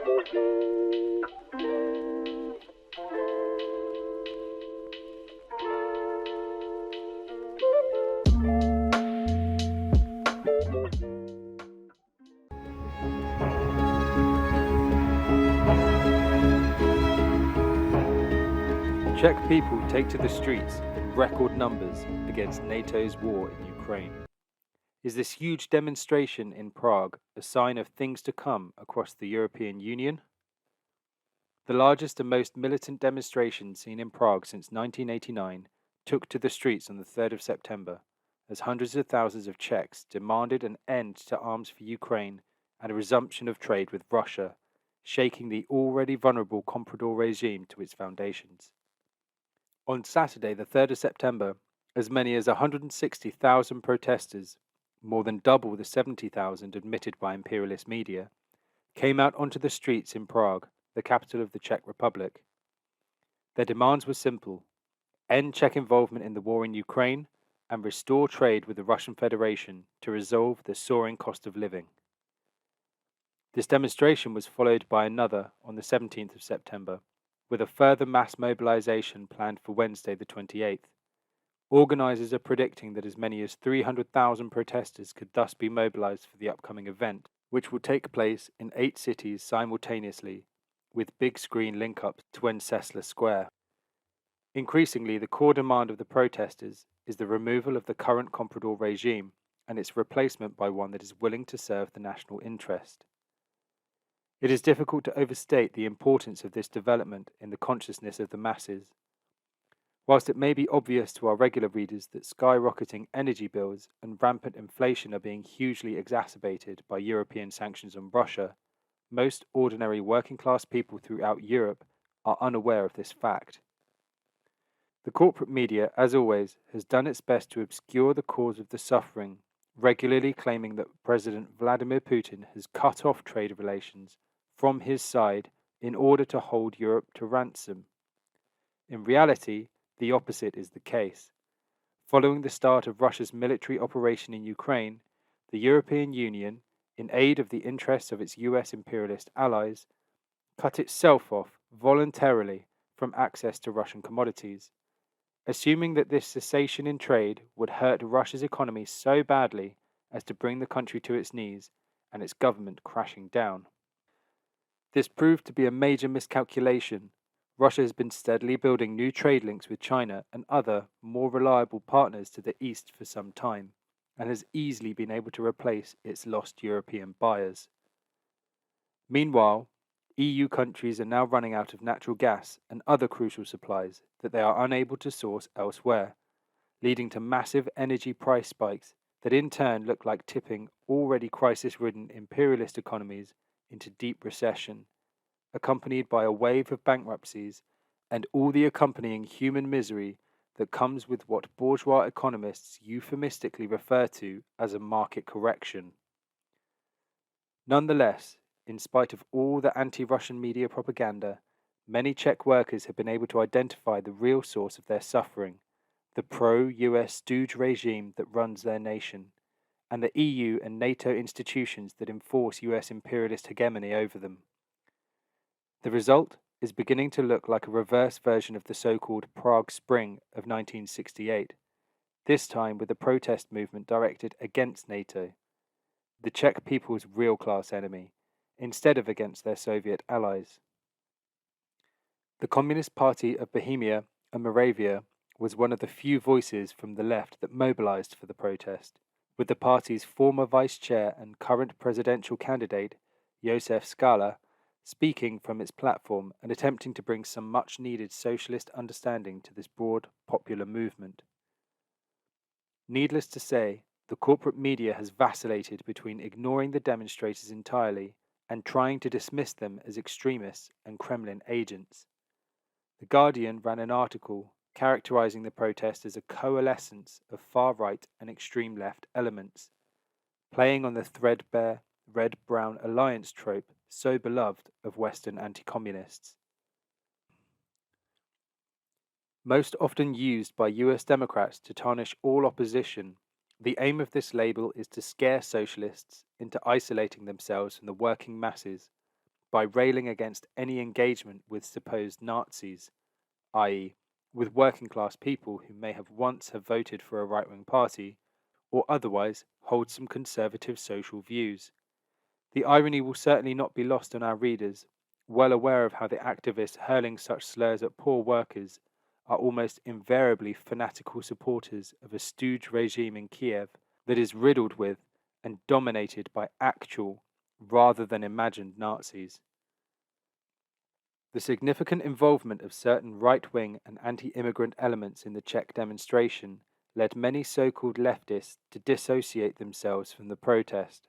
Czech people take to the streets in record numbers against NATO's war in Ukraine. Is this huge demonstration in Prague a sign of things to come across the European Union? The largest and most militant demonstration seen in Prague since 1989 took to the streets on the 3rd of September, as hundreds of thousands of Czechs demanded an end to arms for Ukraine and a resumption of trade with Russia, shaking the already vulnerable Comprador regime to its foundations. On Saturday, the 3rd of September, as many as 160,000 protesters, more than double the 70,000 admitted by imperialist media, came out onto the streets in Prague, the capital of the Czech Republic. Their demands were simple: end Czech involvement in the war in Ukraine and restore trade with the Russian Federation to resolve the soaring cost of living. This demonstration was followed by another on the 17th of September, with a further mass mobilization planned for Wednesday the 28th. Organisers are predicting that as many as 300,000 protesters could thus be mobilized for the upcoming event, which will take place in 8 cities simultaneously, with big screen link-ups to Wenceslas Square. Increasingly, the core demand of the protesters is the removal of the current Comprador regime and its replacement by one that is willing to serve the national interest. It is difficult to overstate the importance of this development in the consciousness of the masses. Whilst it may be obvious to our regular readers that skyrocketing energy bills and rampant inflation are being hugely exacerbated by European sanctions on Russia, most ordinary working-class people throughout Europe are unaware of this fact. The corporate media, as always, has done its best to obscure the cause of the suffering, regularly claiming that President Vladimir Putin has cut off trade relations from his side in order to hold Europe to ransom. In reality, the opposite is the case. Following the start of Russia's military operation in Ukraine, the European Union, in aid of the interests of its US imperialist allies, cut itself off voluntarily from access to Russian commodities, assuming that this cessation in trade would hurt Russia's economy so badly as to bring the country to its knees and its government crashing down. This proved to be a major miscalculation. Russia has been steadily building new trade links with China and other, more reliable partners to the east for some time, and has easily been able to replace its lost European buyers. Meanwhile, EU countries are now running out of natural gas and other crucial supplies that they are unable to source elsewhere, leading to massive energy price spikes that in turn look like tipping already crisis-ridden imperialist economies into deep recession, accompanied by a wave of bankruptcies and all the accompanying human misery that comes with what bourgeois economists euphemistically refer to as a market correction. Nonetheless, in spite of all the anti-Russian media propaganda, many Czech workers have been able to identify the real source of their suffering, the pro-US stooge regime that runs their nation, and the EU and NATO institutions that enforce US imperialist hegemony over them. The result is beginning to look like a reverse version of the so-called Prague Spring of 1968, this time with a protest movement directed against NATO, the Czech people's real class enemy, instead of against their Soviet allies. The Communist Party of Bohemia and Moravia was one of the few voices from the left that mobilized for the protest, with the party's former vice chair and current presidential candidate, Josef Skala, speaking from its platform and attempting to bring some much-needed socialist understanding to this broad popular movement. Needless to say, the corporate media has vacillated between ignoring the demonstrators entirely and trying to dismiss them as extremists and Kremlin agents. The Guardian ran an article characterizing the protest as a coalescence of far-right and extreme-left elements, playing on the threadbare red-brown alliance trope so beloved of Western anti-communists. Most often used by US Democrats to tarnish all opposition, the aim of this label is to scare socialists into isolating themselves from the working masses by railing against any engagement with supposed Nazis, i.e., with working class people who may have once have voted for a right-wing party or otherwise hold some conservative social views. The irony will certainly not be lost on our readers, well aware of how the activists hurling such slurs at poor workers are almost invariably fanatical supporters of a stooge regime in Kiev that is riddled with and dominated by actual rather than imagined Nazis. The significant involvement of certain right-wing and anti-immigrant elements in the Czech demonstration led many so-called leftists to dissociate themselves from the protest.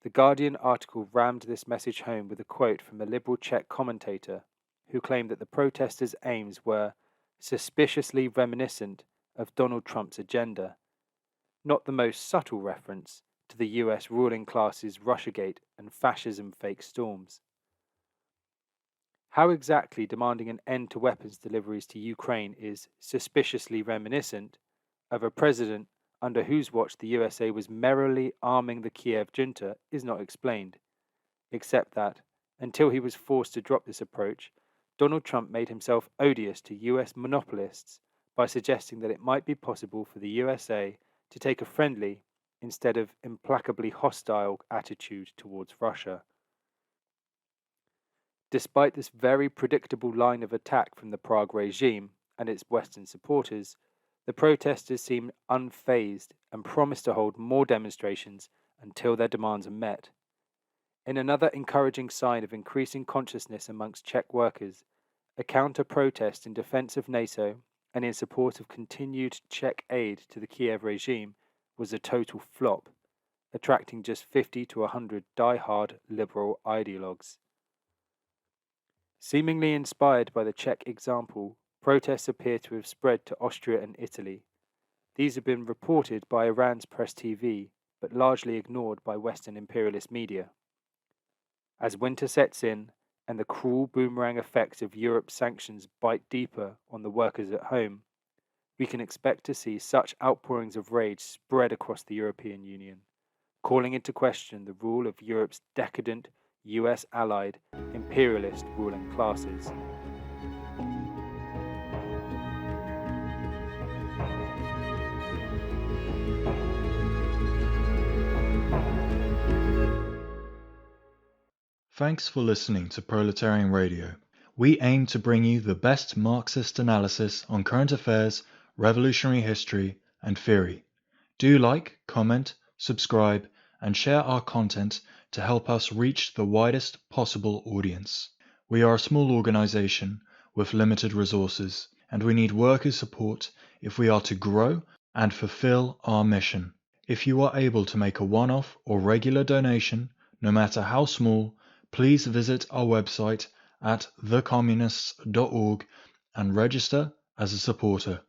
The Guardian article rammed this message home with a quote from a liberal Czech commentator who claimed that the protesters' aims were suspiciously reminiscent of Donald Trump's agenda, not the most subtle reference to the US ruling class's Russiagate and fascism fake storms. How exactly demanding an end to weapons deliveries to Ukraine is suspiciously reminiscent of a president under whose watch the USA was merrily arming the Kiev junta is not explained, except that, until he was forced to drop this approach, Donald Trump made himself odious to US monopolists by suggesting that it might be possible for the USA to take a friendly, instead of implacably hostile, attitude towards Russia. Despite this very predictable line of attack from the Prague regime and its Western supporters, the protesters seem unfazed and promise to hold more demonstrations until their demands are met. In another encouraging sign of increasing consciousness amongst Czech workers, a counter-protest in defense of NATO and in support of continued Czech aid to the Kiev regime was a total flop, attracting just 50 to 100 die-hard liberal ideologues. Seemingly inspired by the Czech example, protests appear to have spread to Austria and Italy. These have been reported by Iran's press TV, but largely ignored by Western imperialist media. As winter sets in and the cruel boomerang effects of Europe's sanctions bite deeper on the workers at home, we can expect to see such outpourings of rage spread across the European Union, calling into question the rule of Europe's decadent, US-allied, imperialist ruling classes. Thanks for listening to Proletarian Radio. We aim to bring you the best Marxist analysis on current affairs, revolutionary history, and theory. Do like, comment, subscribe, and share our content to help us reach the widest possible audience. We are a small organization with limited resources, and we need workers' support if we are to grow and fulfill our mission. If you are able to make a one-off or regular donation, no matter how small, please visit our website at thecommunists.org and register as a supporter.